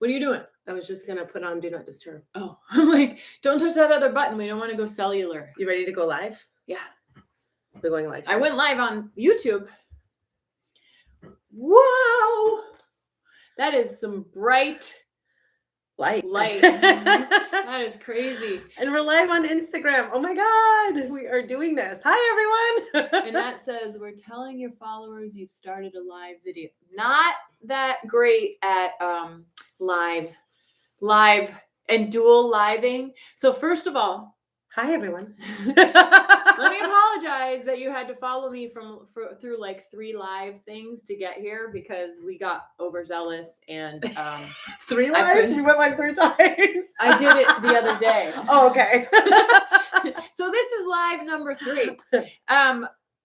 What are you doing? I was just going to put on Do Not Disturb. Oh, I'm like, don't touch that other button. We don't want to go cellular. You ready to go live? Yeah. We're going live. I went live on YouTube. Wow. That is some bright light. That is crazy. And we're live on Instagram. Oh my God, we are doing this. Hi, everyone. And that says, we're telling your followers you've started a live video. Not that great at live and dual living. So first of all, hi, everyone. Let me apologize that you had to follow me through like 3 live things to get here because we got overzealous and 3 lives? You went like 3 times. I did it the other day. Oh, okay. So this is live number 3.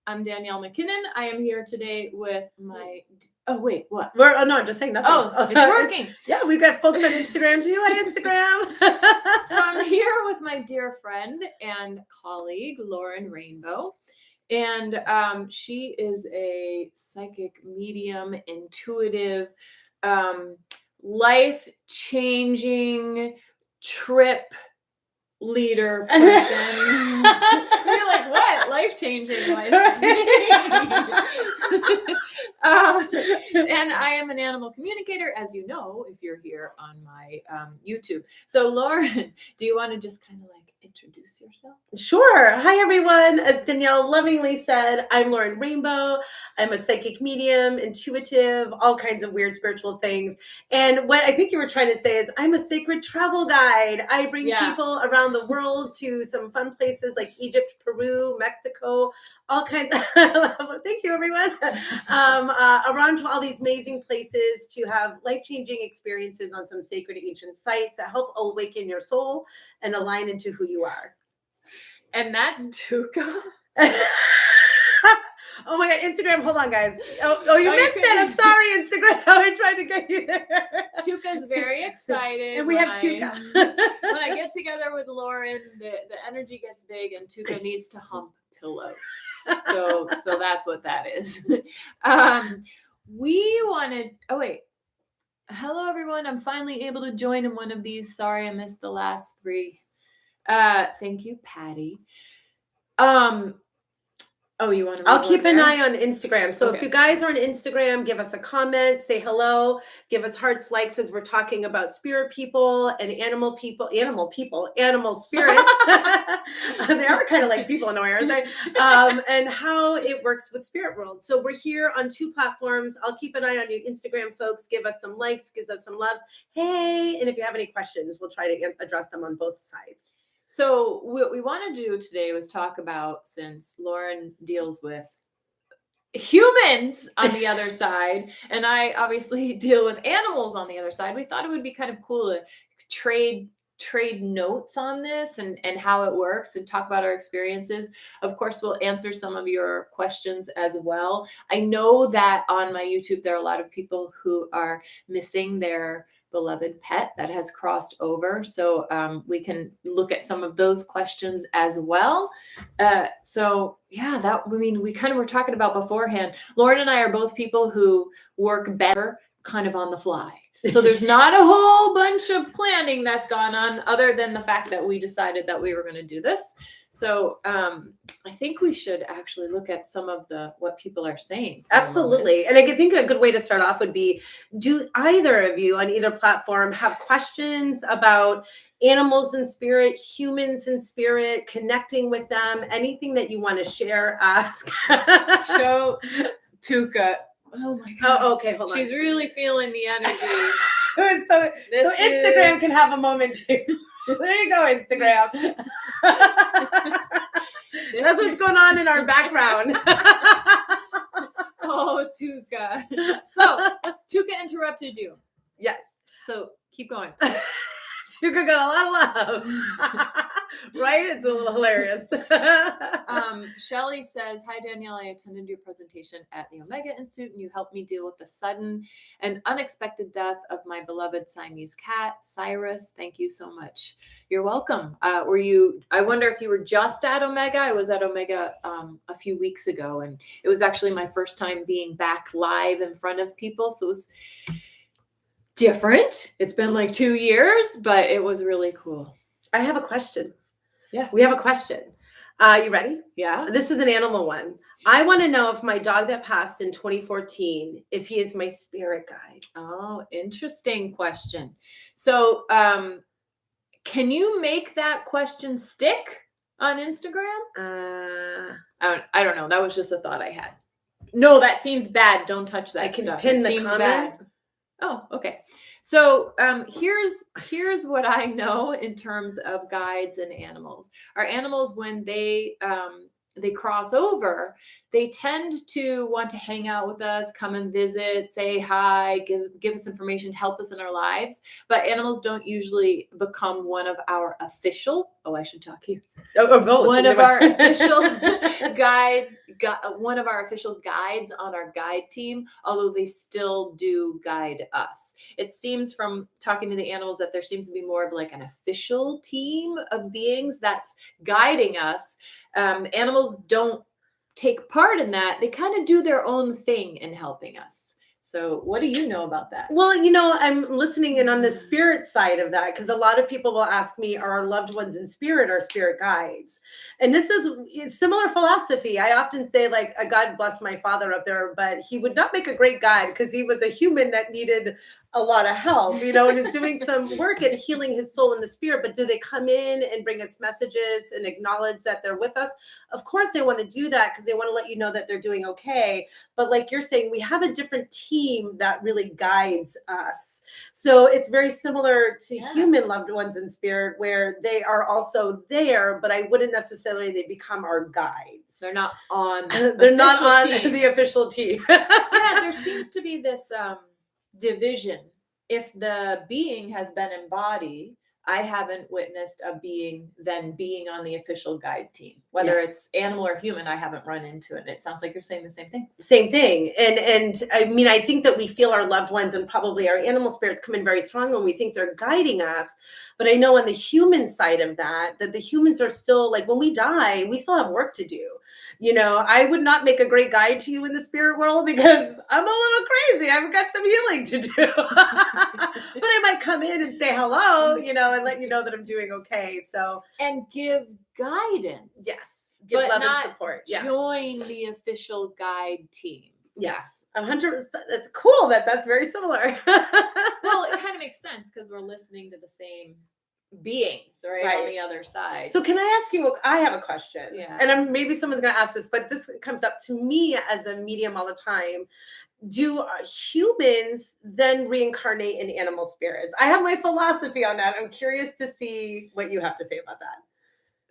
I'm Danielle MacKinnon. I am here today with my. Oh wait, what? No, I'm just saying nothing. Oh, it's working. Yeah, we've got folks on Instagram too. Hi, Instagram. So I'm here with my dear friend and colleague, Lauren Rainbow. And she is a psychic medium, intuitive, life-changing trip leader person. You're like, what? Life-changing life. And I am an animal communicator, as you know, if you're here on my YouTube. So Lauren, do you want to just kind of like introduce yourself? Sure. Hi, everyone. As Danielle lovingly said, I'm Lauren Rainbow. I'm a psychic medium, intuitive, all kinds of weird spiritual things. And what I think you were trying to say is I'm a sacred travel guide. I bring people around the world to some fun places like Egypt, Peru, Mexico, all kinds of, thank you, everyone, around to all these amazing places to have life-changing experiences on some sacred ancient sites that help awaken your soul and align into who you are. And that's Tuukka. Oh my God, Instagram, hold on, guys. Oh, you missed it. I'm sorry, Instagram. I tried to get you there. Tuukka's very excited. And we have Tuukka. When I get together with Lauren, the energy gets big and Tuukka needs to hump pillows. So that's what that is. We wanted, hello everyone. I'm finally able to join in one of these. Sorry, I missed the last 3. Thank you, Patty. You want to? I'll keep an eye on Instagram. So if you guys are on Instagram, give us a comment, say hello, give us hearts, likes as we're talking about spirit people and animal spirits. They are kind of like people in a way, aren't they? And how it works with spirit world. So we're here on 2 platforms. I'll keep an eye on you, Instagram folks. Give us some likes, give us some loves. Hey, and if you have any questions, we'll try to address them on both sides. So what we want to do today was talk about, since Lauren deals with humans on the other side, and I obviously deal with animals on the other side, we thought it would be kind of cool to trade notes on this and how it works and talk about our experiences. Of course, we'll answer some of your questions as well. I know that on my YouTube, there are a lot of people who are missing their beloved pet that has crossed over. So we can look at some of those questions as well. We kind of were talking about beforehand. Lauren and I are both people who work better kind of on the fly. So there's not a whole bunch of planning that's gone on other than the fact that we decided that we were going to do this. So I think we should actually look at some of what people are saying. Absolutely. And I think a good way to start off would be, do either of you on either platform have questions about animals in spirit, humans in spirit, connecting with them, anything that you want to share, ask? Show Tuukka. Oh my God. Oh, okay. Hold on. She's really feeling the energy. so Instagram can have a moment too. There you go, Instagram. That's what's going on in our background. Oh, Tuukka. So, Tuukka interrupted you. Yes. So, keep going. Tuukka got a lot of love. Right? It's a little hilarious. Shelly says, hi, Danielle. I attended your presentation at the Omega Institute, and you helped me deal with the sudden and unexpected death of my beloved Siamese cat, Cyrus. Thank you so much. You're welcome. I wonder if you were just at Omega. I was at Omega a few weeks ago, and it was actually my first time being back live in front of people. So different. It's been like 2 years, but it was really cool. I have a question. Yeah. We have a question. You ready? Yeah. This is an animal one. I want to know if my dog that passed in 2014, if he is my spirit guide. Oh, interesting question. So, can you make that question stick on Instagram? I don't know. That was just a thought I had. No, that seems bad. Don't touch that I can stuff. pin It the seems comment. bad. Oh, okay. So here's what I know in terms of guides and animals. Our animals, when they cross over, they tend to want to hang out with us, come and visit, say hi, give us information, help us in our lives. But animals don't usually become one of our official. Oh, I should talk here. Or both. One of our official one of our official guides on our guide team, although they still do guide us. It seems from talking to the animals that there seems to be more of like an official team of beings that's guiding us. Animals don't take part in that. They kind of do their own thing in helping us. So what do you know about that? Well, I'm listening in on the spirit side of that, because a lot of people will ask me, are our loved ones in spirit our spirit guides? And this is similar philosophy. I often say, like, God bless my father up there, but he would not make a great guide because he was a human that needed a lot of help, and is doing some work at healing his soul and the spirit. But do they come in and bring us messages and acknowledge that they're with us? Of course they want to do that because they want to let you know that they're doing okay. But like you're saying, we have a different team that really guides us. So it's very similar to human loved ones in spirit, where they are also there, but I wouldn't necessarily they become our guides. They're not on they're not on the official team. Yeah, there seems to be this division. If the being has been embodied, I haven't witnessed a being then being on the official guide team. Whether it's animal or human, I haven't run into it. It sounds like you're saying the same thing. Same thing. And I mean, I think that we feel our loved ones and probably our animal spirits come in very strong when we think they're guiding us. But I know on the human side of that the humans are still, like, when we die, we still have work to do. I would not make a great guide to you in the spirit world because I'm a little crazy. I've got some healing to do. But I might come in and say hello, and let you know that I'm doing okay. So, and give guidance. Yes. Give but love not and support. Yes. Join the official guide team. Yes. 100%. That's cool. That's very similar. Well, it kind of makes sense because we're listening to the same beings right on the other side. So can I ask you, I have a question. Yeah. And maybe someone's going to ask this, but this comes up to me as a medium all the time. Do humans then reincarnate in animal spirits? I have my philosophy on that. I'm curious to see what you have to say about that.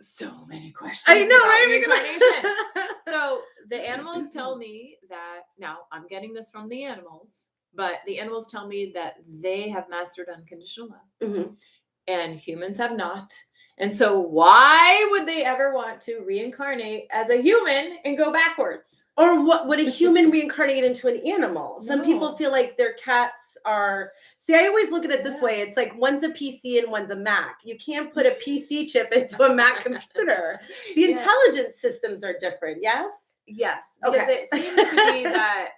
So many questions. I know, right? So the animals tell me that, now I'm getting this from the animals, but the animals tell me that they have mastered unconditional love. Mm-hmm. And humans have not. And so why would they ever want to reincarnate as a human and go backwards? Or what would a human reincarnate into an animal? Some people feel like their cats are... See, I always look at it this way. It's like one's a PC and one's a Mac. You can't put a PC chip into a Mac computer. The intelligence systems are different, yes? Yes. Because it seems to be that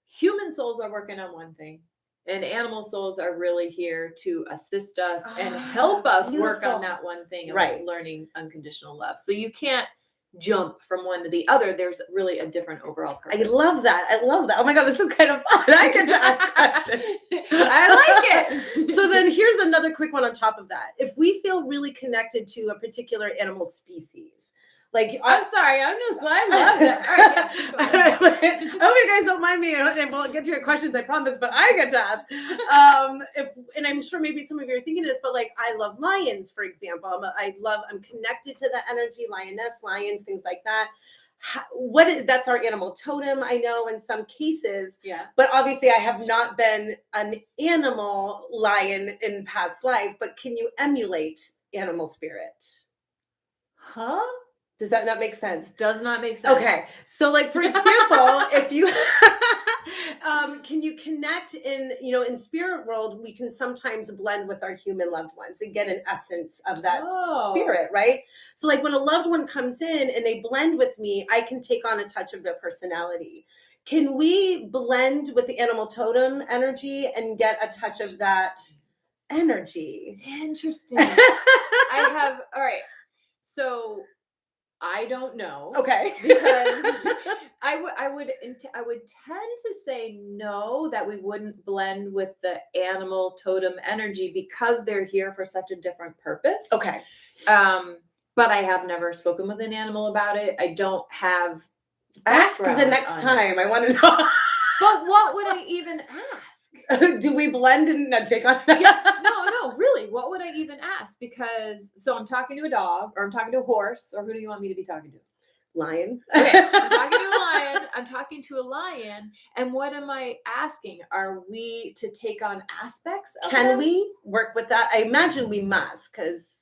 human souls are working on one thing. And animal souls are really here to assist us and help us work on that one thing of learning unconditional love. So you can't jump from one to the other. There's really a different overall purpose. I love that. Oh my God, this is kind of fun. I get to ask questions. I like it. So then here's another quick one on top of that. If we feel really connected to a particular animal species, like, I'm sorry, I love it. All right, I hope you guys don't mind me, and we'll get to your questions, I promise, but I get to ask. And I'm sure maybe some of you are thinking this, but like, I love lions, for example. I'm connected to the energy, lioness, lions, things like that. That's our animal totem, I know, in some cases. Yeah. But obviously I have not been an animal lion in past life, but can you emulate animal spirit? Huh? Does that not make sense? Does not make sense. Okay. So like, for example, if you, can you connect in spirit world, we can sometimes blend with our human loved ones and get an essence of that spirit, right? So like when a loved one comes in and they blend with me, I can take on a touch of their personality. Can we blend with the animal totem energy and get a touch of that energy? Interesting. All right. So I don't know. Okay. Because I would tend to say no, that we wouldn't blend with the animal totem energy because they're here for such a different purpose. Okay. But I have never spoken with an animal about it. I don't have Ask the background next on time. it. I want to know. But what would I even ask? Do we blend and not take on? No, really. What would I even ask? Because so I'm talking to a dog, or I'm talking to a horse, or who do you want me to be talking to? Lion. Okay, I'm talking to a lion. I'm talking to a lion. And what am I asking? Are we to take on aspects of Can them? we work with that? I imagine we must, because.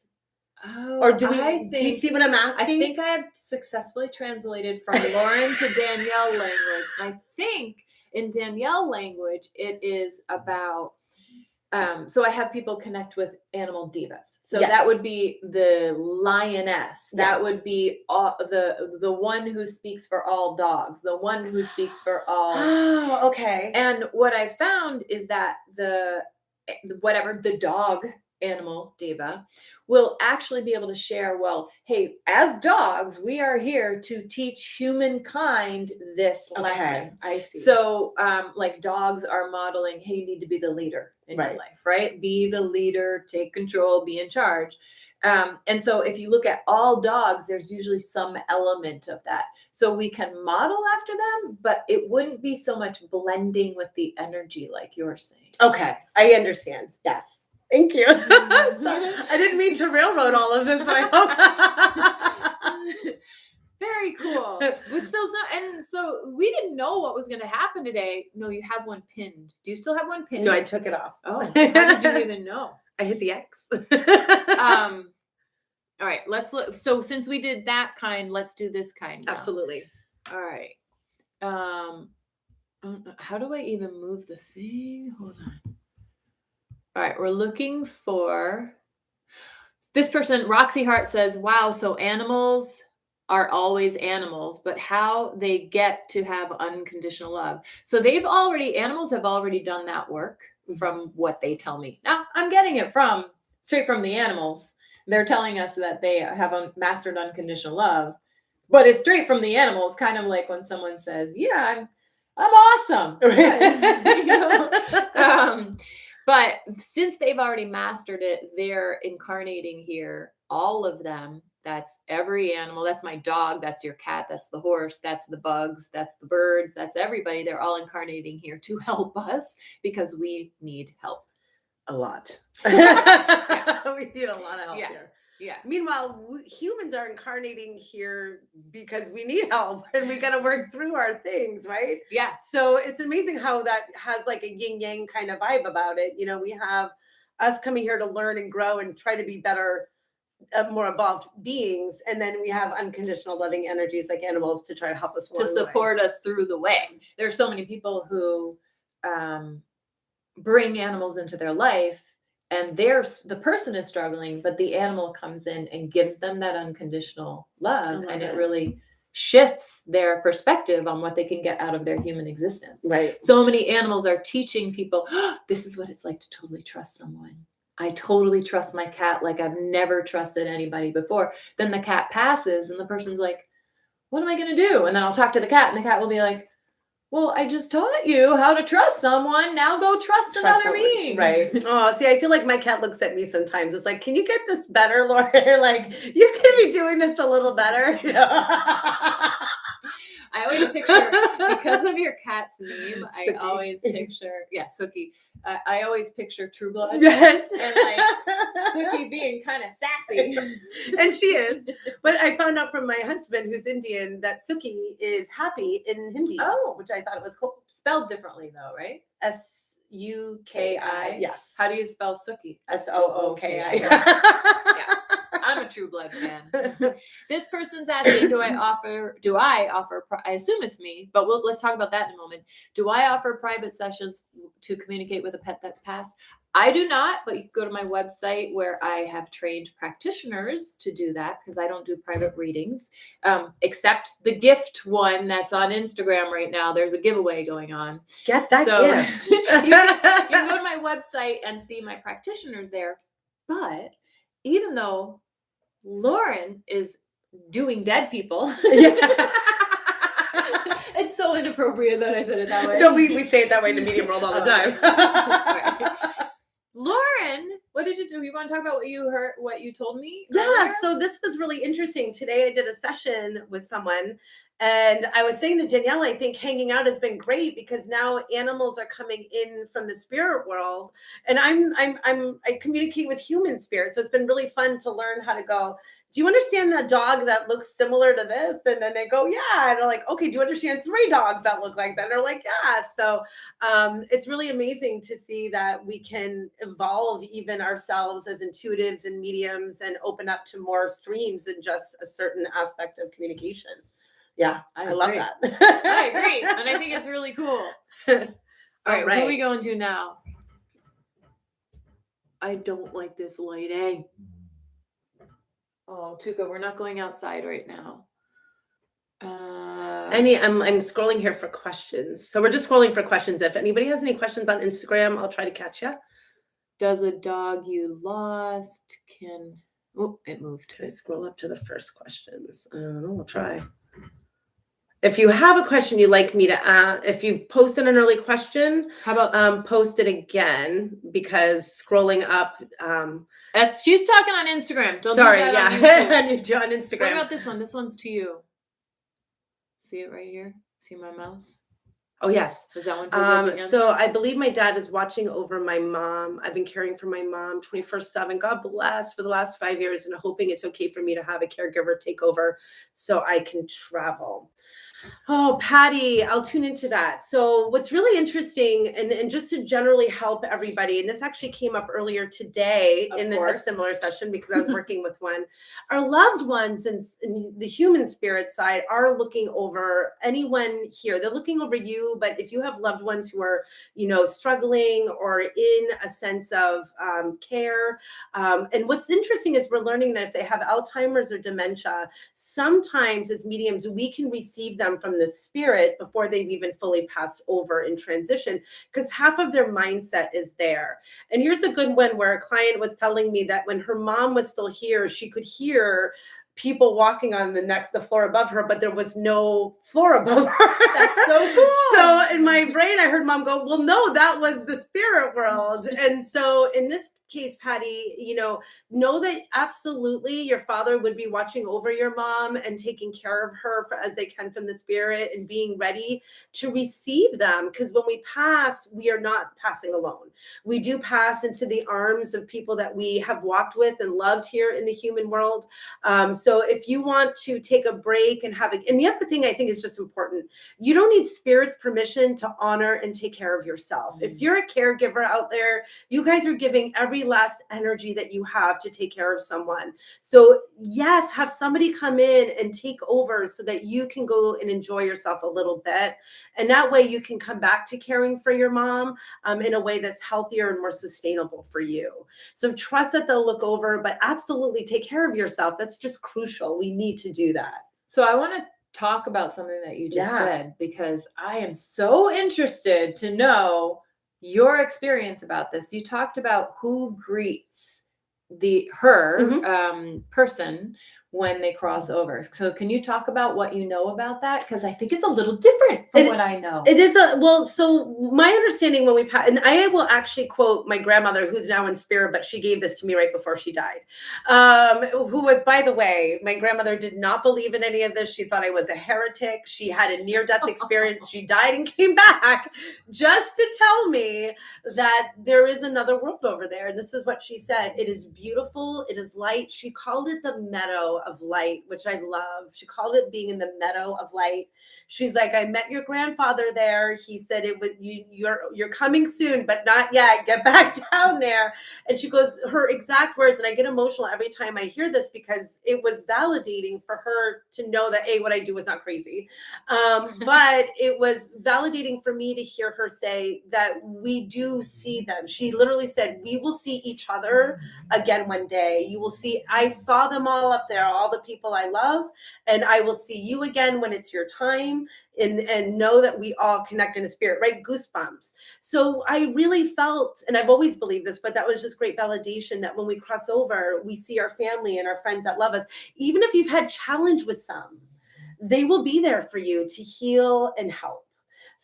Oh, Or do you see what I'm asking? I think I have successfully translated from Lauren to Danielle language. I think in Danielle language, it is about, so I have people connect with animal divas. So Yes. that would be the lioness. That Yes. would be the one who speaks for all dogs, the one who speaks for all. Oh, okay. And what I found is that the dog animal diva will actually be able to share, well, hey, as dogs, we are here to teach humankind this lesson. I see. So like dogs are modeling, hey, you need to be the leader in your life, right? Be the leader, take control, be in charge. And so if you look at all dogs, there's usually some element of that. So we can model after them, but it wouldn't be so much blending with the energy like you're saying. Okay, I understand. Yes. Thank you. I didn't mean to railroad all of this, but I hope. Very cool. So we didn't know what was going to happen today. No, you have one pinned. Do you still have one pinned? No, I took it off. Oh, how did you even know? I hit the X. All right, let's look. So since we did that kind, let's do this kind now. Absolutely. All right. How do I even move the thing? Hold on. All right, we're looking for this person. Roxy Hart says, wow, so animals are always animals, but how they get to have unconditional love. So animals have already done that work from what they tell me. Now, I'm getting it straight from the animals. They're telling us that they have mastered unconditional love, but it's straight from the animals, kind of like when someone says, yeah, I'm awesome. But since they've already mastered it, they're incarnating here, all of them. That's every animal. That's my dog. That's your cat. That's the horse. That's the bugs. That's the birds. That's everybody. They're all incarnating here to help us because we need help. A lot. We need a lot of help here. Yeah. Meanwhile, humans are incarnating here because we need help and we got to work through our things, right? Yeah. So it's amazing how that has like a yin yang kind of vibe about it. You know, we have us coming here to learn and grow and try to be better, more evolved beings. And then we have unconditional loving energies like animals to try to help us along to support us through the way. There's so many people who bring animals into their life. And the person is struggling, but the animal comes in and gives them that unconditional love. And it really shifts their perspective on what they can get out of their human existence. Right. So many animals are teaching people, this is what it's like to totally trust someone. I totally trust my cat like I've never trusted anybody before. Then the cat passes and the person's like, what am I going to do? And then I'll talk to the cat and the cat will be like, well, I just taught you how to trust someone. Now go trust another being. Right. Oh, see, I feel like my cat looks at me sometimes. It's like, can you get this better, Lauren? Like, you could be doing this a little better. You know? I always picture, because of your cat's name, Suki. I always picture, Suki. I always picture True Blood. Yes. And like Suki being kind of sassy. And she is. But I found out from my husband, who's Indian, that Suki is happy in Hindi. Oh. Which I thought it was cool. Spelled differently though, right? Suki. Yes. How do you spell Suki? Sooki. Yeah. I'm a True Blood fan. This person's asking, do I offer, I assume it's me, but let's talk about that in a moment. Do I offer private sessions to communicate with a pet that's passed? I do not, but you can go to my website where I have trained practitioners to do that because I don't do private readings, except the gift one that's on Instagram right now. There's a giveaway going on. Get that gift. you can go to my website and see my practitioners there. But even though Lauren is doing dead people, it's so inappropriate that I said it that way. No, we say it that way in the medium world all the time. Right. Lauren, what did you do? You want to talk about what you heard, what you told me? Yeah, earlier? so this was really interesting. Today I did a session with someone, and I was saying to Danielle, I think hanging out has been great because now animals are coming in from the spirit world, and I communicate with human spirits. So it's been really fun to learn how to go, do you understand that dog that looks similar to this? And then they go, yeah. And they're like, okay, do you understand 3 dogs that look like that? And they're like, yeah. So it's really amazing to see that we can evolve even ourselves as intuitives and mediums and open up to more streams than just a certain aspect of communication. Yeah, I love that. I agree. And I think it's really cool. All right, what are we going to now? I don't like this lighting. Oh, Tuukka, we're not going outside right now. I'm scrolling here for questions. So we're just scrolling for questions. If anybody has any questions on Instagram, I'll try to catch you. Does a dog you lost Oh, it moved. Can I scroll up to the first questions? I don't know. We'll try. If you have a question you'd like me to ask, if you posted an early question, how about post it again, because scrolling up. She's talking on Instagram. Don't sorry, do that yeah, on Instagram. What about this one? This one's to you. See it right here? See my mouse? Oh, yes. Is that one for so I believe my dad is watching over my mom. I've been caring for my mom 24/7. God bless, for the last 5 years, and hoping it's okay for me to have a caregiver take over so I can travel. Oh, Patty, I'll tune into that. So what's really interesting, and just to generally help everybody, and this actually came up earlier today in a similar session because I was working with one, our loved ones in the human spirit side are looking over anyone here. They're looking over you, but if you have loved ones who are, struggling or in a sense of care, and what's interesting is we're learning that if they have Alzheimer's or dementia, sometimes as mediums, we can receive them from the spirit before they've even fully passed over in transition, because half of their mindset is there. And here's a good one where a client was telling me that when her mom was still here, she could hear people walking on the floor above her, but there was no floor above her. That's so cool. So in my brain, I heard mom go, well, no, that was the spirit world. And so in this case, Patty, know that absolutely your father would be watching over your mom and taking care of her as they can from the spirit, and being ready to receive them. Because when we pass, we are not passing alone. We do pass into the arms of people that we have walked with and loved here in the human world. So if you want to take a break and and the other thing I think is just important, you don't need spirit's permission to honor and take care of yourself. Mm-hmm. If you're a caregiver out there, you guys are giving every last energy that you have to take care of someone. So yes, have somebody come in and take over so that you can go and enjoy yourself a little bit. And that way you can come back to caring for your mom in a way that's healthier and more sustainable for you. So trust that they'll look over, but absolutely take care of yourself. That's just crucial. We need to do that. So I want to talk about something that you just said, because I am so interested to know your experience about this. You talked about who greets her person when they cross over. So can you talk about what you know about that? Because I think it's a little different from what I know. It is so my understanding when we pass, and I will actually quote my grandmother, who's now in spirit, but she gave this to me right before she died, who was, by the way, my grandmother did not believe in any of this. She thought I was a heretic. She had a near-death experience. She died and came back just to tell me that there is another world over there. And this is what she said. It is beautiful. It is light. She called it the meadow of light, which I love. She called it being in the meadow of light. She's like, I met your grandfather there. He said it was you're coming soon, but not yet. Get back down there. And she goes, her exact words, and I get emotional every time I hear this because it was validating for her to know that what I do was not crazy. But it was validating for me to hear her say that we do see them. She literally said, we will see each other again one day. You will see, I saw them all up there, all the people I love, and I will see you again when it's your time, and know that we all connect in a spirit, right? Goosebumps. So I really felt, and I've always believed this, but that was just great validation that when we cross over, we see our family and our friends that love us. Even if you've had challenge with some, they will be there for you to heal and help.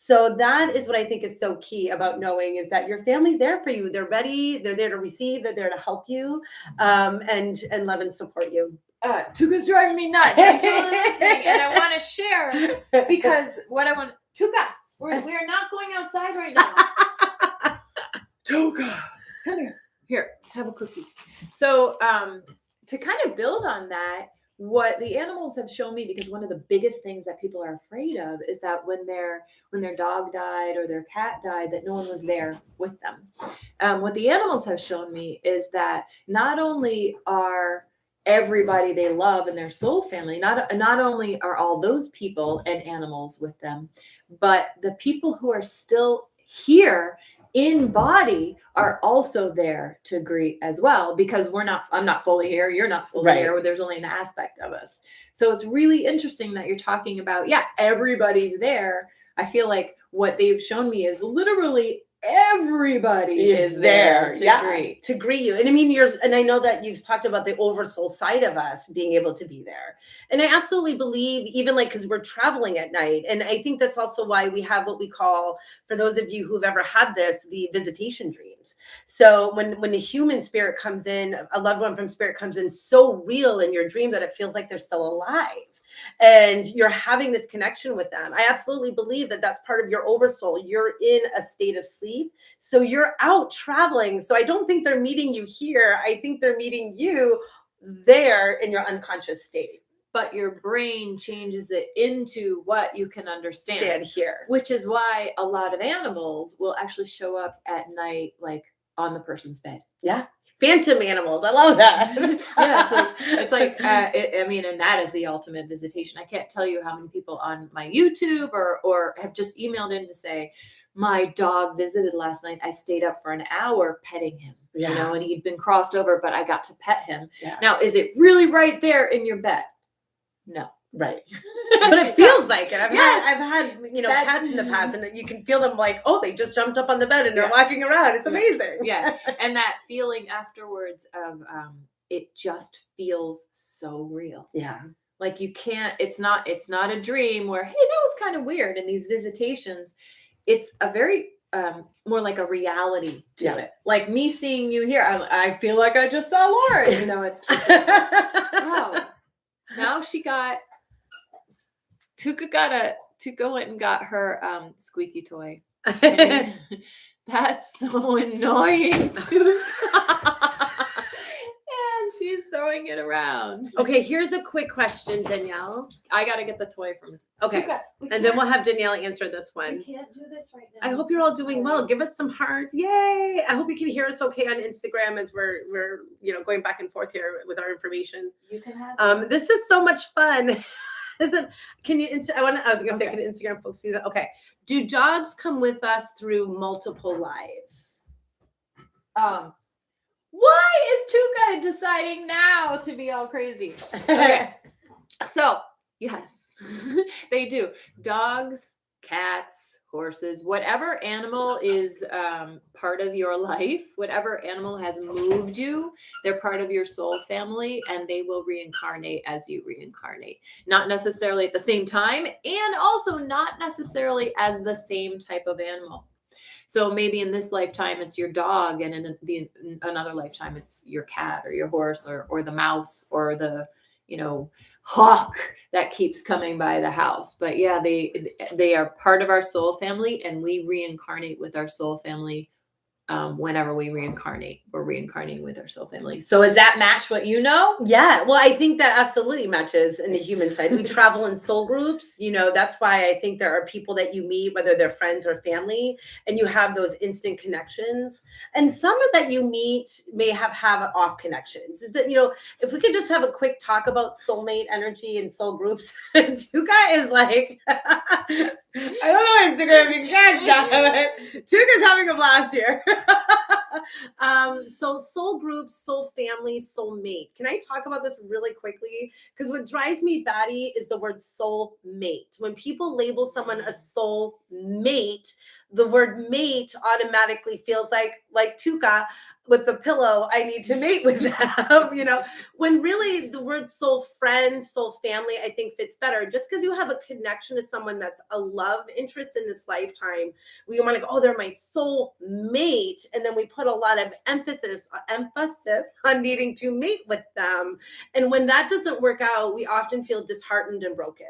So that is what I think is so key about knowing, is that your family's there for you. They're ready. They're there to receive. They're there to help you, and love and support you. Tuukka's driving me nuts. I'm totally listening, and I want to share because what I want, Tuukka, we're not going outside right now. Tuukka, come here, have a cookie. So, to kind of build on that, what the animals have shown me, because one of the biggest things that people are afraid of is that when their dog died or their cat died, that no one was there with them. What the animals have shown me is that not only are everybody they love and their soul family, not only are all those people and animals with them, but the people who are still here in body are also there to greet as well, because I'm not fully here, you're not fully here, there's only an aspect of us. So it's really interesting that you're talking about, everybody's there. I feel like what they've shown me is literally everybody is there to greet you. And I mean, and I know that you've talked about the oversoul side of us being able to be there. And I absolutely believe, even like, because we're traveling at night. And I think that's also why we have what we call, for those of you who've ever had this, the visitation dreams. So when the human spirit comes in, a loved one from spirit comes in so real in your dream that it feels like they're still alive. And you're having this connection with them. I absolutely believe that that's part of your oversoul. You're in a state of sleep. So you're out traveling. So I don't think they're meeting you here. I think they're meeting you there in your unconscious state. But your brain changes it into what you can understand here. Which is why a lot of animals will actually show up at night, like on the person's bed. Yeah. Phantom animals. I love that. It's like I mean, and that is the ultimate visitation. I can't tell you how many people on my YouTube or have just emailed in to say, my dog visited last night. I stayed up for an hour petting him, and he'd been crossed over, but I got to pet him. Yeah. Now, is it really right there in your bed? No. Right. But it feels like it. I've had cats in the past, and you can feel them like, oh, they just jumped up on the bed and they're walking around. It's amazing. Yeah. And that feeling afterwards of it just feels so real. Yeah. Like you can't, it's not a dream where, hey, that was kind of weird. In these visitations, it's a very more like a reality to it. Like me seeing you here, I feel like I just saw Lauren. It's wow. Now Tuukka went and got her squeaky toy. That's so annoying too. And she's throwing it around. Okay, here's a quick question, Danielle. I gotta get the toy from Tuukka. And then we'll have Danielle answer this one. We can't do this right now. I hope you're all doing well. Give us some hearts. Yay! I hope you can hear us okay on Instagram as we're going back and forth here with our information. You can have this is so much fun. Can you? I was going to say, can Instagram folks see that? Okay. Do dogs come with us through multiple lives? Why is Tuukka deciding now to be all crazy? Okay. So, yes, they do. Dogs, cats, horses, whatever animal is part of your life, whatever animal has moved you, they're part of your soul family, and they will reincarnate as you reincarnate. Not necessarily at the same time, and also not necessarily as the same type of animal. So maybe in this lifetime, it's your dog, and in another lifetime, it's your cat or your horse or the mouse or the, hawk that keeps coming by the house. But yeah, they are part of our soul family, and we reincarnate with our soul family whenever we reincarnate, we're reincarnating with our soul family. So does that match what you know? Yeah, well, I think that absolutely matches in the human side. We travel in soul groups. That's why I think there are people that you meet, whether they're friends or family, and you have those instant connections. And some that you meet may have off connections. If we could just have a quick talk about soulmate energy and soul groups. Tuukka is like, I don't know Instagram, you can catch that, but Tuukka's having a blast here. So soul groups, soul family, soul mate. Can I talk about this really quickly? Because what drives me batty is the word soul mate. When people label someone a soul mate, the word mate automatically feels like Tuukka with the pillow, I need to mate with them, when really the word soul friend, soul family, I think fits better. Just because you have a connection to someone that's a love interest in this lifetime, we want to go, oh, they're my soul mate. And then we put a lot of emphasis on needing to mate with them. And when that doesn't work out, we often feel disheartened and broken.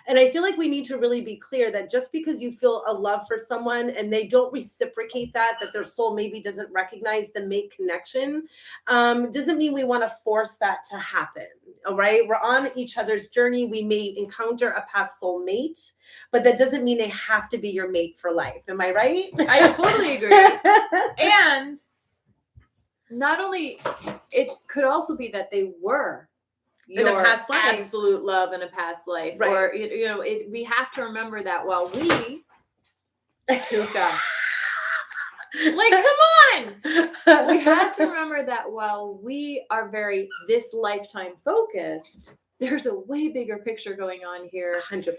And I feel like we need to really be clear that just because you feel a love for someone and they don't reciprocate that their soul maybe doesn't recognize the mate connection, doesn't mean we want to force that to happen. All right. We're on each other's journey. We may encounter a past soul mate, but that doesn't mean they have to be your mate for life. Am I right? I totally agree. And not only, it could also be that they were your in a past life. Absolute love in a past life. Right. Or, we have to remember that while we, Tuukka, like, come on. We have to remember that while we are very this lifetime focused, there's a way bigger picture going on here. 100%.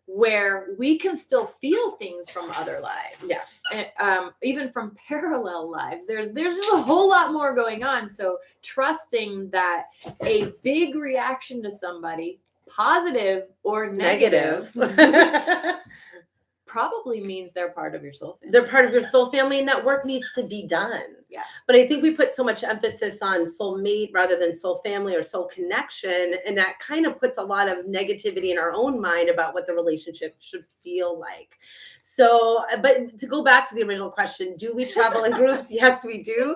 Where we can still feel things from other lives. Yes. And, even from parallel lives. There's just a whole lot more going on. So trusting that a big reaction to somebody, positive or negative, probably means they're part of your soul family. They're part of your soul family, and that work needs to be done. Yeah. But I think we put so much emphasis on soul mate rather than soul family or soul connection. And that kind of puts a lot of negativity in our own mind about what the relationship should feel like. So, but to go back to the original question, do we travel in groups? Yes, we do.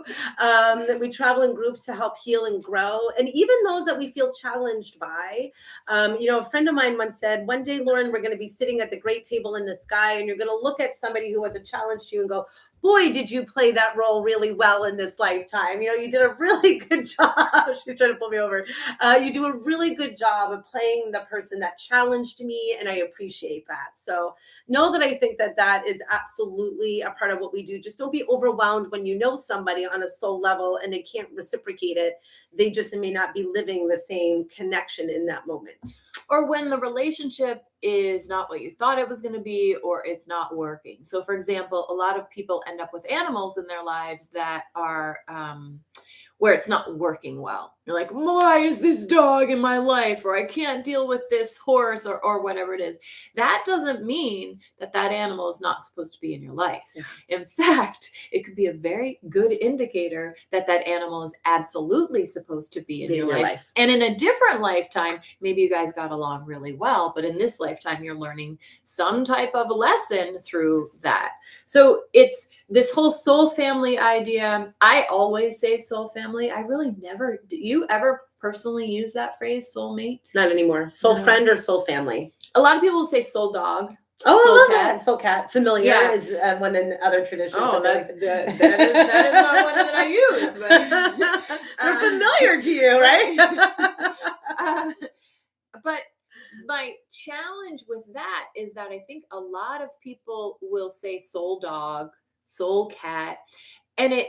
We travel in groups to help heal and grow. And even those that we feel challenged by. A friend of mine once said, one day, Lauren, we're going to be sitting at the great table in the sky, and you're going to look at somebody who was a challenge to you and go, boy, did you play that role really well in this lifetime. You did a really good job. She's trying to pull me over. You do a really good job of playing the person that challenged me, and I appreciate that. So know that I think that is absolutely a part of what we do. Just don't be overwhelmed when you know somebody on a soul level and they can't reciprocate it. They just may not be living the same connection in that moment. Or when the relationship is not what you thought it was going to be, or it's not working. So for example, a lot of people end up with animals in their lives that are where it's not working well. You're like, why is this dog in my life? Or I can't deal with this horse or whatever it is. That doesn't mean that animal is not supposed to be in your life. Yeah. In fact, it could be a very good indicator that animal is absolutely supposed to be in your life. And in a different lifetime, maybe you guys got along really well, but in this lifetime, you're learning some type of lesson through that. So it's this whole soul family idea. I always say soul family. I really never, do you ever personally use that phrase, soulmate? Not anymore. Soul friend or soul family? A lot of people say soul dog. Oh, soul I love cat. That. Soul cat. Familiar is one in other traditions. Oh, that is not one that I use. But they're familiar to you, right? But my challenge with that is that I think a lot of people will say soul dog, soul cat, and it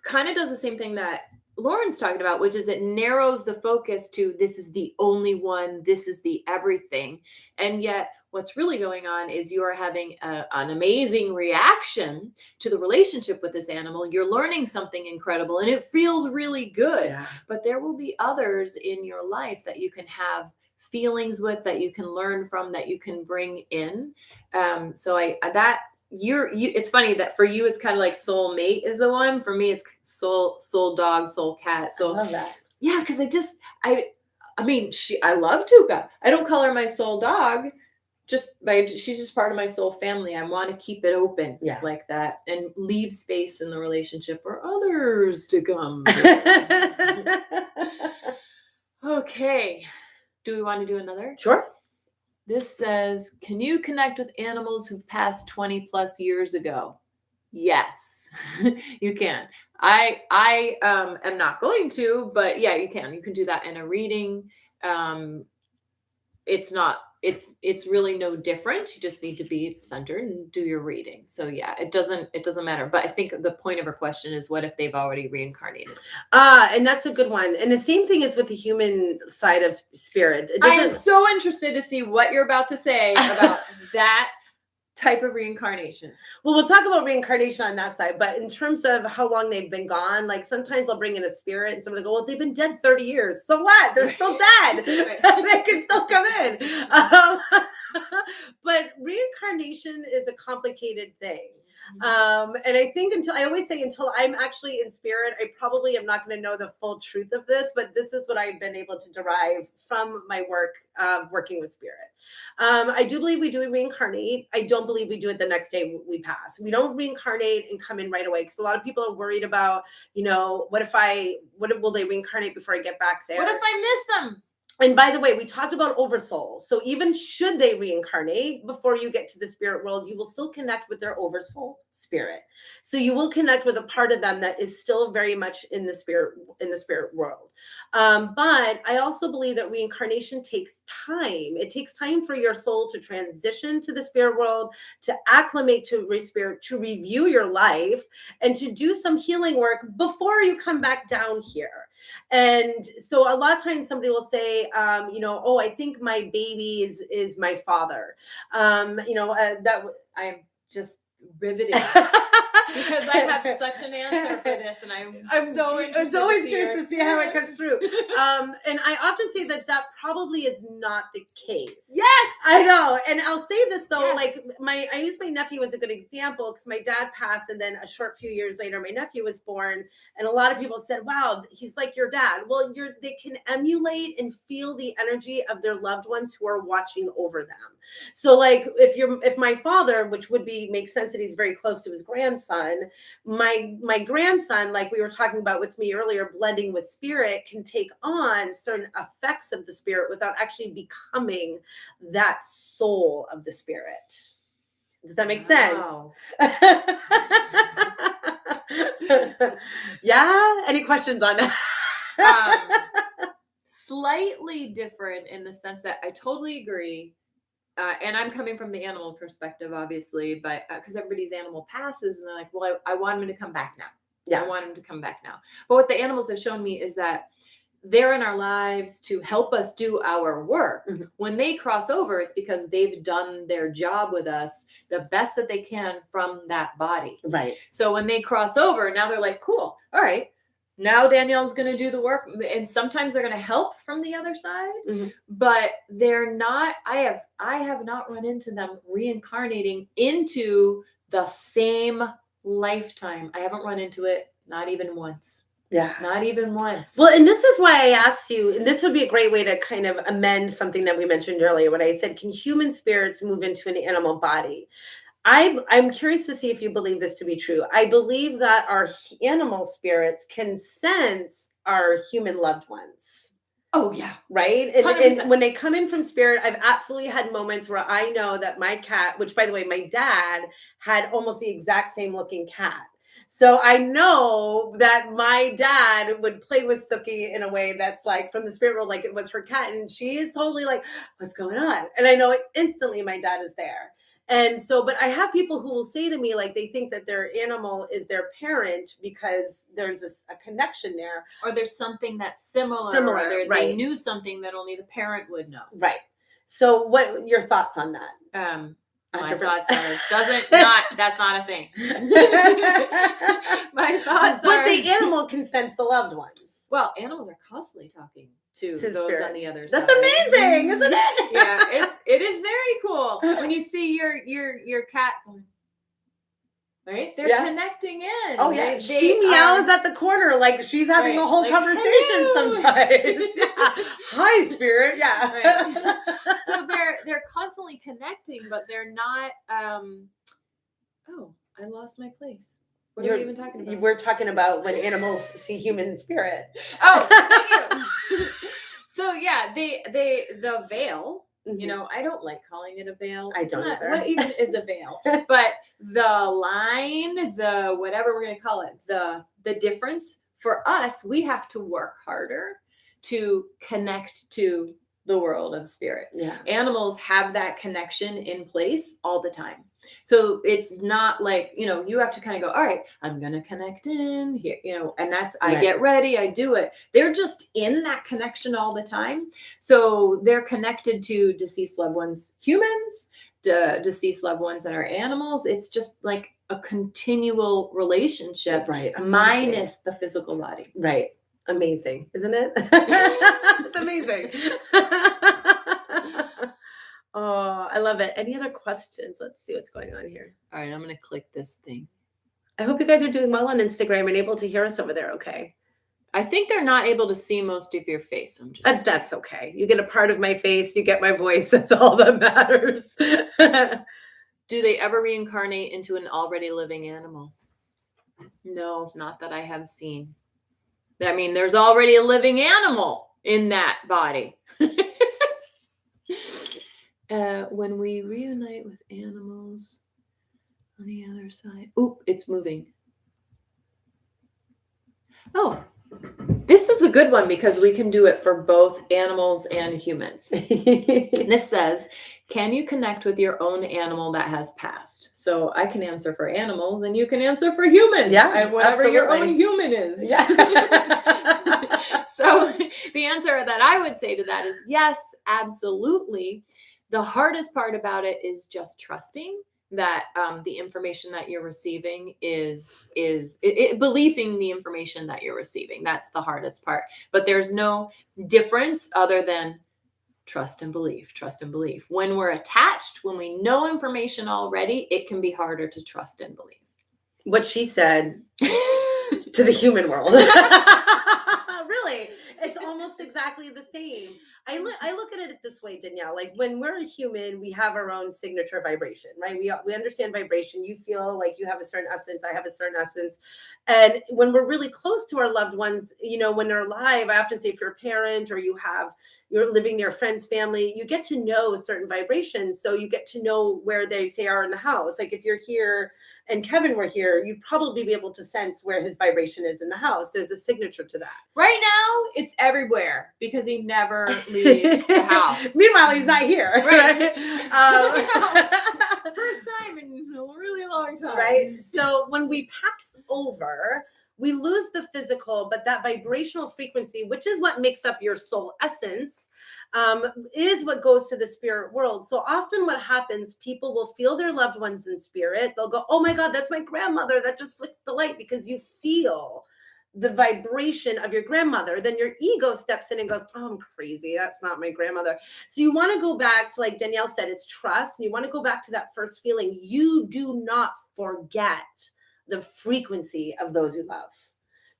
kind of does the same thing that Lauren's talking about, which is it narrows the focus to this is the only one, this is the everything. And yet what's really going on is you are having an amazing reaction to the relationship with this animal. You're learning something incredible and it feels really good. Yeah. But there will be others in your life that you can have feelings with, that you can learn from, that you can bring in. It's funny that for you, it's kind of like soul mate is the one. For me, it's soul dog, soul cat. So I love that. Yeah. Cause I love Tuukka. I don't call her my soul dog she's just part of my soul family. I want to keep it open like that and leave space in the relationship for others to come. Okay. Do we want to do another? Sure. This says, can you connect with animals who've passed 20 plus years ago? Yes, you can. I am not going to, but yeah, you can. You can do that in a reading. It's really no different. You just need to be centered and do your reading. So yeah, it doesn't matter. But I think the point of her question is, what if they've already reincarnated? And that's a good one. And the same thing is with the human side of spirit. I am so interested to see what you're about to say about that type of reincarnation. Well, we'll talk about reincarnation on that side, but in terms of how long they've been gone, like sometimes I'll bring in a spirit and somebody go, well, they've been dead 30 years. So what? They're still dead. They can still come in. But reincarnation is a complicated thing. And I think until I'm actually in spirit, I probably am not going to know the full truth of this, but this is what I've been able to derive from my work working with spirit. I do believe we do reincarnate. I don't believe we do it the next day we pass. We don't reincarnate and come in right away, because a lot of people are worried about, what will they reincarnate before I get back there? What if I miss them? And by the way, we talked about oversoul. So even should they reincarnate before you get to the spirit world, you will still connect with their oversoul spirit. So you will connect with a part of them that is still very much in the spirit world. But I also believe that reincarnation takes time. It takes time for your soul to transition to the spirit world, to acclimate to spirit, to review your life, and to do some healing work before you come back down here. And so a lot of times somebody will say, I think my baby is my father. That I'm just riveted because I have such an answer for this, and I'm so interested. It's always curious to see how it comes through. And I often say that probably is not the case. Yes, I know. And I'll say this though, yes. I use my nephew as a good example, because my dad passed, and then a short few years later, my nephew was born, and a lot of people said, "Wow, he's like your dad." Well, they can emulate and feel the energy of their loved ones who are watching over them. So, like, if my father, which would make sense that he's very close to his grandson, my grandson, like we were talking about with me earlier, blending with spirit, can take on certain effects of the spirit without actually becoming that soul of the spirit. Does that make sense? Yeah. Any questions on that? Slightly different in the sense that I totally agree. And I'm coming from the animal perspective, obviously, but because everybody's animal passes and they're like, well, I want him to come back now. Yeah, I want him to come back now. But what the animals have shown me is that they're in our lives to help us do our work. Mm-hmm. When they cross over, it's because they've done their job with us the best that they can from that body. Right. So when they cross over, now they're like, cool. All right. Now Danielle's going to do the work, and sometimes they're going to help from the other side, mm-hmm. but they're not. I have not run into them reincarnating into the same lifetime. I haven't run into it, not even once. Yeah, not even once. Well, and this is why I asked you, and this would be a great way to kind of amend something that we mentioned earlier when I said, can human spirits move into an animal body? I'm curious to see if you believe this to be true. I believe that our animal spirits can sense our human loved ones. Oh, yeah. Right? And when they come in from spirit, I've absolutely had moments where I know that my cat, which by the way, my dad had almost the exact same looking cat. So I know that my dad would play with Suki in a way that's like from the spirit world, like it was her cat. And she is totally like, what's going on? And I know instantly my dad is there. And so, but I have people who will say to me, like, they think that their animal is their parent because there's a connection there. Or there's something that's similar. Or right. They knew something that only the parent would know. Right. So what are your thoughts on that? My thoughts are, that's not a thing. My thoughts are. But the animal can sense the loved ones. Well, animals are constantly talking to those spirit. On the other side. That's amazing, isn't it? Yeah, it is very cool when you see your cat going right? They're connecting in. Oh yeah, she meows at the corner like she's having a whole conversation hello. sometimes. Hi, spirit. Yeah. Right. So they're constantly connecting, but they're not. Oh, I lost my place. What are we even talking about? We're talking about when animals see human spirit. Oh, thank you. So yeah, the veil. You know, I don't like calling it a veil. I don't either. What even is a veil? But the line, the whatever we're going to call it, the difference for us, we have to work harder to connect to the world of spirit. Yeah. Animals have that connection in place all the time. So it's not like, you know, you have to kind of go, all right, I'm going to connect in here, you know, and that's, I get ready, I do it. They're just in that connection all the time. So they're connected to deceased loved ones, humans, deceased loved ones that are animals. It's just like a continual relationship, minus the physical body. Right. Amazing, isn't it? It's amazing. Oh, I love it. Any other questions? Let's see what's going on here. All right, I'm going to click this thing. I hope you guys are doing well on Instagram and able to hear us over there. Okay. I think they're not able to see most of your face. I'm just. That's okay. You get a part of my face. You get my voice. That's all that matters. Do they ever reincarnate into an already living animal? No, not that I have seen. I mean, there's already a living animal in that body. When we reunite with animals on the other side. Oop, it's moving. Oh, this is a good one because we can do it for both animals and humans. This says, can you connect with your own animal that has passed? So I can answer for animals and you can answer for humans. Yeah, and whatever your own human is. Yeah. So the answer that I would say to that is yes, absolutely. The hardest part about it is just trusting that the information that you're receiving is believing the information that you're receiving. That's the hardest part. But there's no difference other than trust and belief, trust and belief. When we're attached, when we know information already, it can be harder to trust and believe. What she said to the human world. Really, it's almost exactly the same. I look at it this way, Danielle. Like when we're a human, we have our own signature vibration, right? We understand vibration. You feel like you have a certain essence. I have a certain essence. And when we're really close to our loved ones, you know, when they're alive, I often say if you're a parent or you're living near friends, family, you get to know certain vibrations. So you get to know where they say are in the house. Like if you're here and Kevin were here, you'd probably be able to sense where his vibration is in the house. There's a signature to that. Right now, it's everywhere because he never leaves the house. Meanwhile, he's not here. Right. First time in a really long time. Right. So when we pass over, we lose the physical, but that vibrational frequency, which is what makes up your soul essence, is what goes to the spirit world. So often what happens, people will feel their loved ones in spirit. They'll go, oh my God, that's my grandmother. That just flicks the light, because you feel the vibration of your grandmother. Then your ego steps in and goes, oh, I'm crazy. That's not my grandmother. So you want to go back to, like Danielle said, it's trust. And you want to go back to that first feeling. You do not forget the frequency of those you love.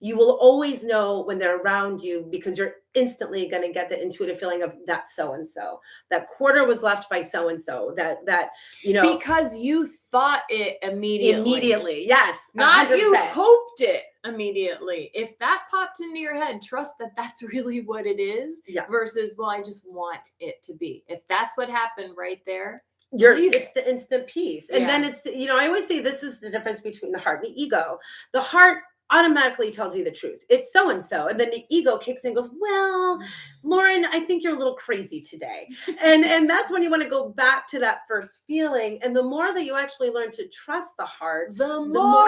You will always know when they're around you, because you're instantly going to get the intuitive feeling of that so-and-so. That quarter was left by so-and-so. That, you know. Because you thought it immediately. Immediately, yes. Not 100%. You hoped it immediately. If that popped into your head, trust that that's really what it is. Yeah. Versus, well, I just want it to be. If that's what happened right there, it's the instant peace. And then it's, you know, I always say this is the difference between the heart and the ego. The heart automatically tells you the truth. It's so-and-so. And then the ego kicks in and goes, well, Lauren, I think you're a little crazy today. And that's when you want to go back to that first feeling. And the more that you actually learn to trust the heart, the more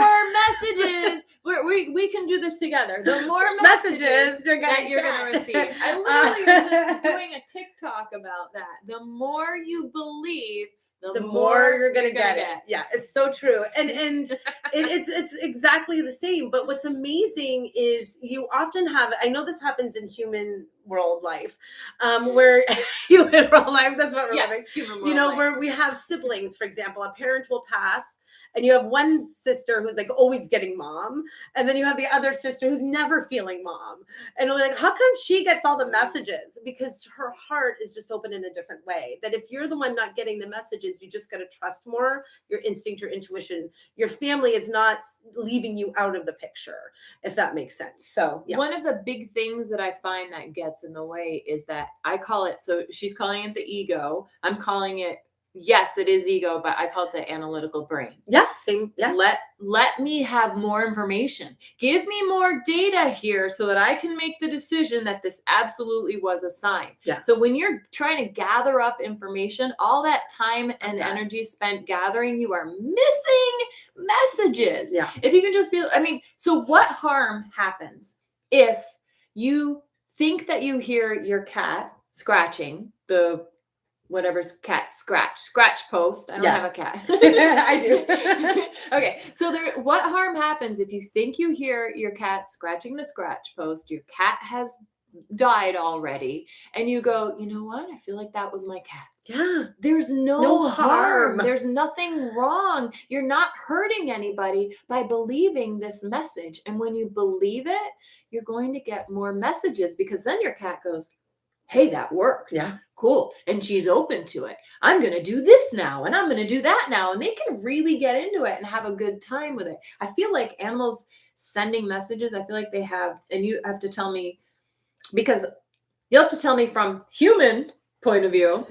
messages, we can do this together. The more messages you're that you're going to receive. I literally was just doing a TikTok about that. The more you believe, the more you're going to get it. Yeah, it's so true. And it's exactly the same. But what's amazing is you often have, I know this happens in human world life, where human world life, that's what we're living. Human world you know, life. where we have siblings, for example, a parent will pass And you have one sister who's like always getting mom. And then you have the other sister who's never feeling mom. And we're like, how come she gets all the messages? Because her heart is just open in a different way. That if you're the one not getting the messages, you just got to trust more your instinct, your intuition. Your family is not leaving you out of the picture, if that makes sense. So yeah. One of the big things that I find that gets in the way is that I call it, so she's calling it the ego. I'm calling it, yes, it is ego, but I call it the analytical brain. Yeah, same. Yeah. Let me have more information. Give me more data here so that I can make the decision that this absolutely was a sign. Yeah. So when you're trying to gather up information, all that time and energy spent gathering, you are missing messages. Yeah. If you can just be, so what harm happens if you think that you hear your cat scratching the whatever's cat scratch post. I don't have a cat. I do. Okay. So what harm happens if you think you hear your cat scratching the scratch post, your cat has died already, and you go, you know what? I feel like that was my cat. Yeah. There's no harm. There's nothing wrong. You're not hurting anybody by believing this message. And when you believe it, you're going to get more messages, because then your cat goes, hey, that worked. Yeah. Cool. And she's open to it. I'm going to do this now, and I'm going to do that now. And they can really get into it and have a good time with it. I feel like animals sending messages, I feel like they have, and you have to tell me, because you'll have to tell me from human point of view.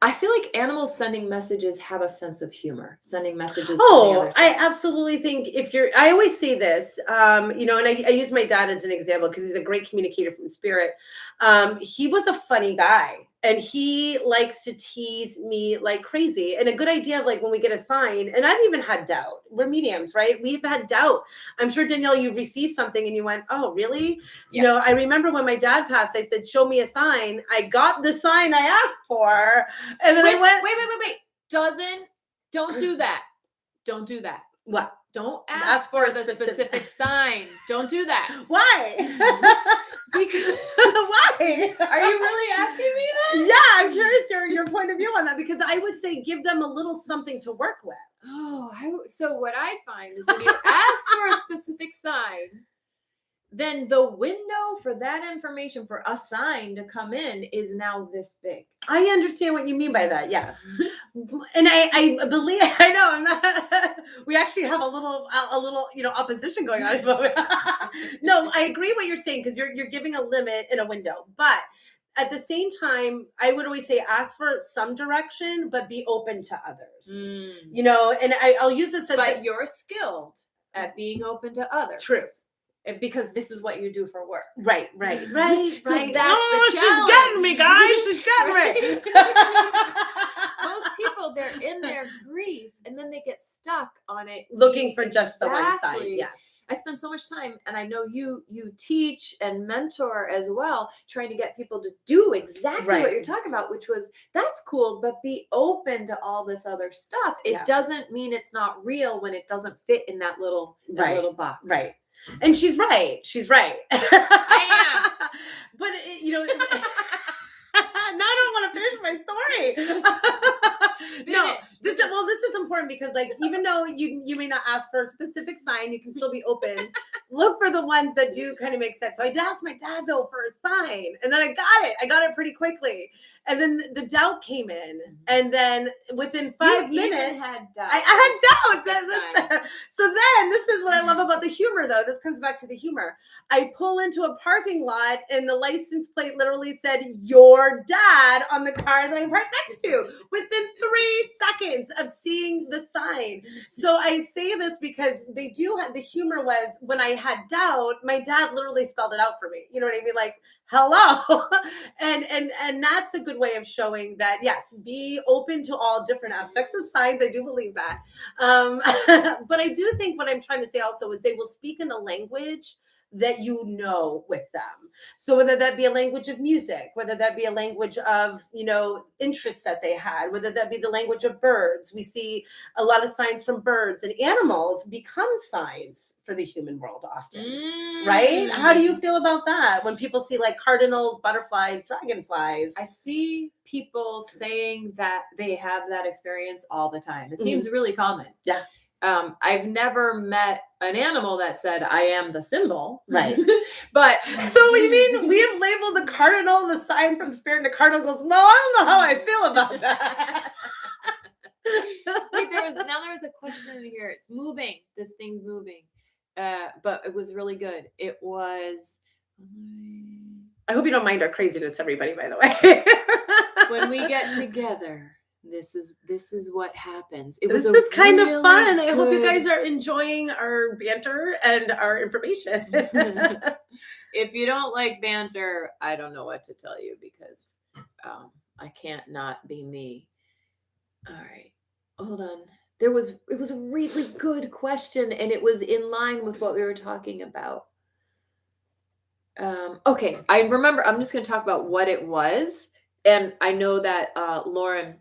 I feel like animals sending messages have a sense of humor, sending messages. Oh, from the other side. I absolutely think I always say this, and I use my dad as an example because he's a great communicator from spirit. He was a funny guy, and he likes to tease me like crazy. And a good idea of like when we get a sign, and I've even had doubt. We're mediums, right? We've had doubt. I'm sure, Danielle, you received something and you went, oh, really? Yeah. I remember when my dad passed, I said, show me a sign. I got the sign I asked for. And then I went, wait. Don't do that. Don't do that. What? Don't ask for the specific sign. Don't do that. Why? Because why? Are you really asking me that? Yeah, I'm curious your point of view on that, because I would say give them a little something to work with. Oh, so what I find is when you ask for a specific sign, then the window for that information, for a sign to come in, is now this big. I understand what you mean by that. Yes. And I believe, I know I'm not, we actually have a little, opposition going on. No, I agree what you're saying, because you're giving a limit in a window, but at the same time, I would always say ask for some direction, but be open to others. And I'll use this as. But you're skilled at being open to others. True. Because this is what you do for work. Right. So that's the challenge. She's getting me, guys. She's getting me. Most people, they're in their grief, and then they get stuck on it. Looking for just the one side. Yes. I spend so much time, and I know you teach and mentor as well, trying to get people to do exactly what you're talking about, which was, that's cool, but be open to all this other stuff. It doesn't mean it's not real when it doesn't fit in that little box. Right. And she's right. I am. But, now I don't want to finish my story. No, this is important, because like, even though you may not ask for a specific sign, you can still be open. Look for the ones that do kind of make sense. So I did ask my dad though for a sign, and then I got it pretty quickly. And then the doubt came in, and then within 5 minutes, I had doubts. So then, this is what I love about the humor, though. This comes back to the humor. I pull into a parking lot, and the license plate literally said "Your Dad" on the car that I'm parked next to. Within 3 seconds of seeing the sign. So I say this because they do have, the humor was, when I had doubt, my dad literally spelled it out for me. You know what I mean? Like, hello. and that's a good way of showing that, yes, be open to all different aspects of signs. I do believe that. But I do think what I'm trying to say also is they will speak in a language that with them. So whether that be a language of music, whether that be a language of, interests that they had, whether that be the language of birds. We see a lot of signs from birds, and animals become signs for the human world often, right? How do you feel about that? When people see like cardinals, butterflies, dragonflies. I see people saying that they have that experience all the time. It seems really common. Yeah. I've never met an animal that said, I am the symbol. Right. But So you mean we have labeled the cardinal, the sign from spirit, and the cardinal goes, well, I don't know how I feel about that. Wait, there was a question in here. It's moving. This thing's moving. But it was really good. It was. I hope you don't mind our craziness, everybody, by the way. When we get together, this is what happens. This is kind of fun. I hope you guys are enjoying our banter and our information. If you don't like banter, I don't know what to tell you, because I can't not be me. All right, hold on. It was a really good question, and it was in line with what we were talking about. Okay, I remember. I'm just going to talk about what it was, and I know that Lauren.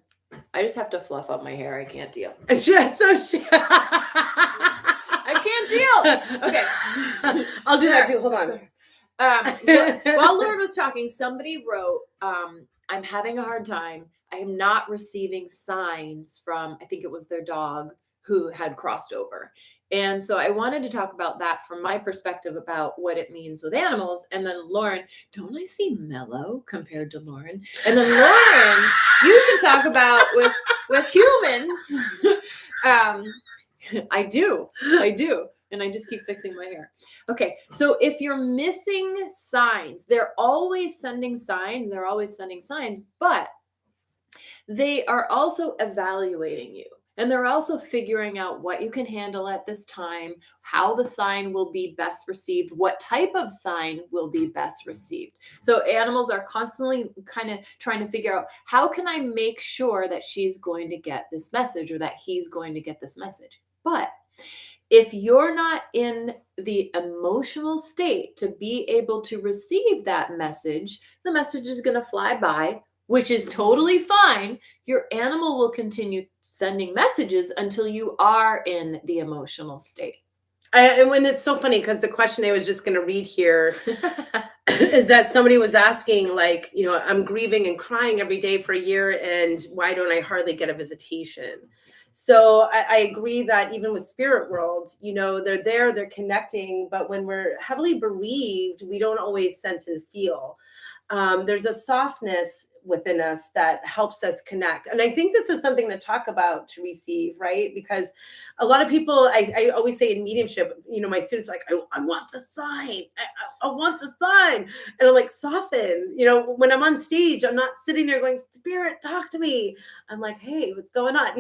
I just have to fluff up my hair. I can't deal. I can't deal. Okay, I'll do that too. Hold on. While Lauren was talking, somebody wrote, "I'm having a hard time. I am not receiving signs from," I think it was their dog, who had crossed over. And so I wanted to talk about that from my perspective about what it means with animals. And then Lauren, don't I see mellow compared to Lauren? And then Lauren, you can talk about with humans. I do. And I just keep fixing my hair. Okay, so if you're missing signs, they're always sending signs. But they are also evaluating you. And they're also figuring out what you can handle at this time, how the sign will be best received, what type of sign will be best received. So animals are constantly kind of trying to figure out, how can I make sure that she's going to get this message, or that he's going to get this message? But if you're not in the emotional state to be able to receive that message, the message is going to fly by, which is totally fine. Your animal will continue sending messages until you are in the emotional state. And when it's so funny, because the question I was just going to read here is that somebody was asking, like, I'm grieving and crying every day for a year, and why don't I hardly get a visitation? So I agree that even with spirit world, they're there, they're connecting, but when we're heavily bereaved, we don't always sense and feel. There's a softness within us that helps us connect. And I think this is something to talk about, to receive, right? Because a lot of people, I always say in mediumship, my students are like, I want the sign. I want the sign. And I'm like, soften. When I'm on stage, I'm not sitting there going, Spirit, talk to me. I'm like, hey, what's going on?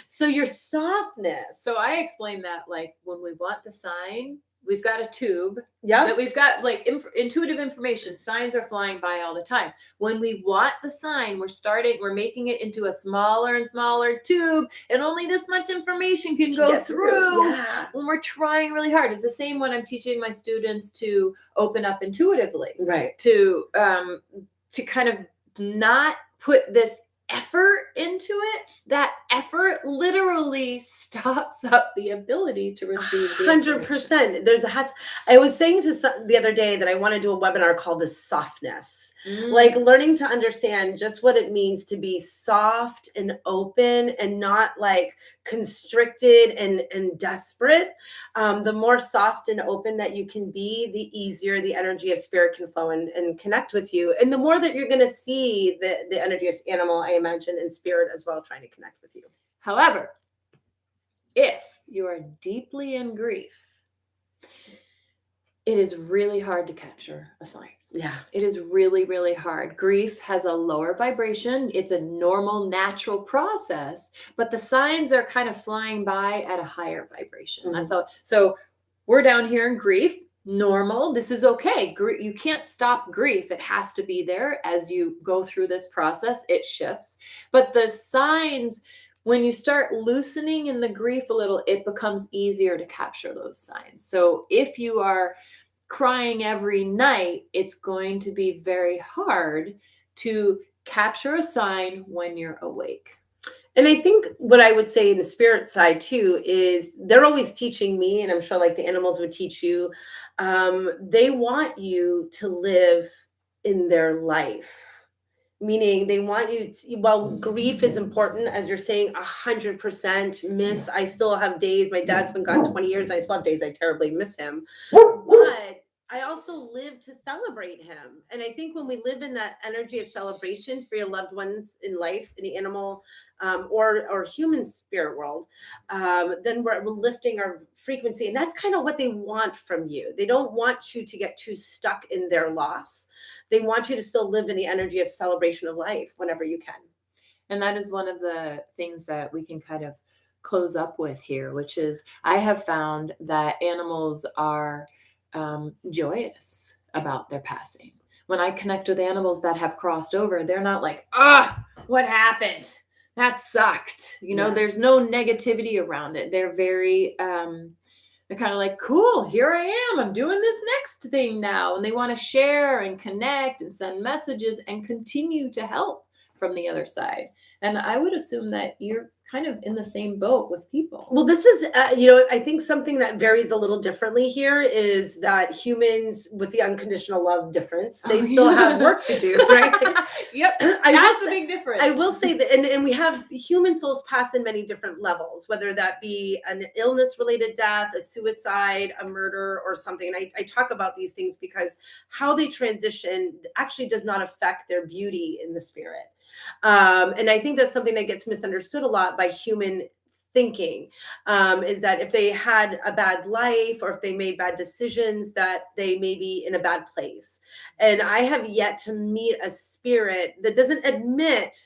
So your softness. So I explained that, like, when we want the sign, we've got a tube that we've got, like, intuitive information. Signs are flying by all the time. When we want the sign, we're making it into a smaller and smaller tube, and only this much information can go through. Yeah. When we're trying really hard. It's the same when I'm teaching my students to open up intuitively, right? To kind of not put this effort into it. That effort literally stops up the ability to receive the 100%. I was saying the other day that I want to do a webinar called the softness. Like learning to understand just what it means to be soft and open, and not like constricted and desperate. The more soft and open that you can be, the easier the energy of spirit can flow and connect with you. And the more that you're going to see the energy of animal, I imagine, and spirit as well, trying to connect with you. However, if you are deeply in grief, it is really hard to capture a sign. Yeah, it is really, really hard. Grief has a lower vibration. It's a normal, natural process, but the signs are kind of flying by at a higher vibration. Mm-hmm. That's all. So we're down here in grief, normal. This is okay. You can't stop grief. It has to be there as you go through this process. It shifts. But the signs, when you start loosening in the grief a little, it becomes easier to capture those signs. So if you are crying every night, it's going to be very hard to capture a sign when you're awake. And I think what I would say in the spirit side too is they're always teaching me, and I'm sure like the animals would teach you, they want you to live in their life. meaning they want you to, well, grief is important, as you're saying, 100%. I still have days, my dad's been gone 20 years, I still have days I terribly miss him, but I also live to celebrate him. And I think when we live in that energy of celebration for your loved ones in life, in the animal or human spirit world, then we're lifting our frequency. And that's kind of what they want from you. They don't want you to get too stuck in their loss. They want you to still live in the energy of celebration of life whenever you can. And that is one of the things that we can kind of close up with here, which is I have found that animals are joyous about their passing. When I connect with animals that have crossed over, they're not like, what happened? That sucked. There's no negativity around it. They're very, they're kind of like, cool, here I am. I'm doing this next thing now. And they want to share and connect and send messages and continue to help from the other side. And I would assume that you're kind of in the same boat with people. Well, this is, I think something that varies a little differently here is that humans with the unconditional love difference, they still have work to do, right? Yep. That's a big difference. I will say that, and we have human souls pass in many different levels, whether that be an illness related death, a suicide, a murder, or something. And I talk about these things because how they transition actually does not affect their beauty in the spirit. And I think that's something that gets misunderstood a lot by human thinking, is that if they had a bad life or if they made bad decisions, that they may be in a bad place. And I have yet to meet a spirit that doesn't admit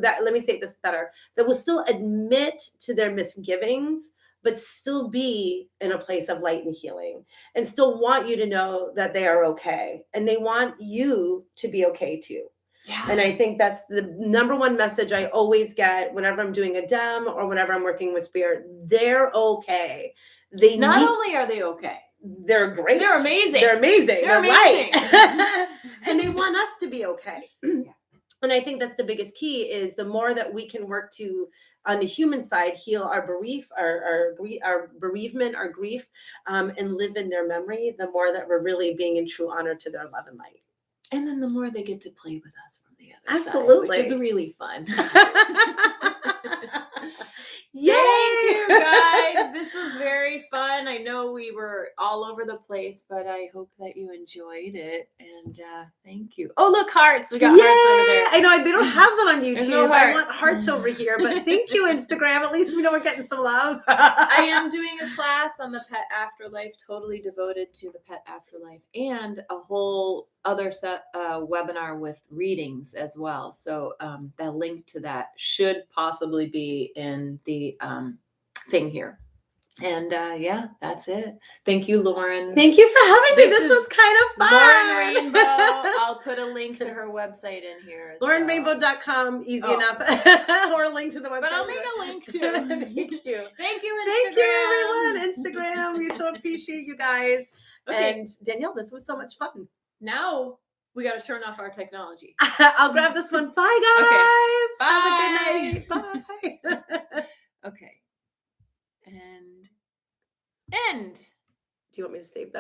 that, let me say this better, that will still admit to their misgivings, but still be in a place of light and healing and still want you to know that they are okay. And they want you to be okay too. Yeah. And I think that's the number one message I always get whenever I'm doing a dem or whenever I'm working with spirit. They're okay. Not only are they okay, they're great. They're amazing. They're amazing. They're amazing. Right. And they want us to be okay. Yeah. And I think that's the biggest key is the more that we can work to, on the human side, heal our bereavement, our grief, and live in their memory, the more that we're really being in true honor to their love and light. And then the more they get to play with us from the other Absolutely. side, which is really fun. Yay! Thank you, guys. This was very fun. I know we were all over the place, but I hope that you enjoyed it. And thank you. Oh, look, hearts. We got hearts over there. I know. They don't have that on YouTube. No I want hearts over here. But thank you, Instagram. At least we know we're getting some love. I am doing a class on the pet afterlife, totally devoted to the pet afterlife, and a whole other webinar with readings as well. So the link to that should possibly be in the thing here. And yeah, that's it. Thank you, Lauren. Thank you for having me. This was kind of fun. Lauren Rainbow. I'll put a link to her website in here. LaurenRainbow.com, easy enough. Or a link to the website. But I'll make a link too. Thank you. Thank you, Instagram. Thank you, everyone. Instagram. We so appreciate you guys. Okay. And Danielle, this was so much fun. Now we got to turn off our technology. I'll grab this one. Bye, guys. Okay. Have a good night. Bye. Okay. And end. Do you want me to save that?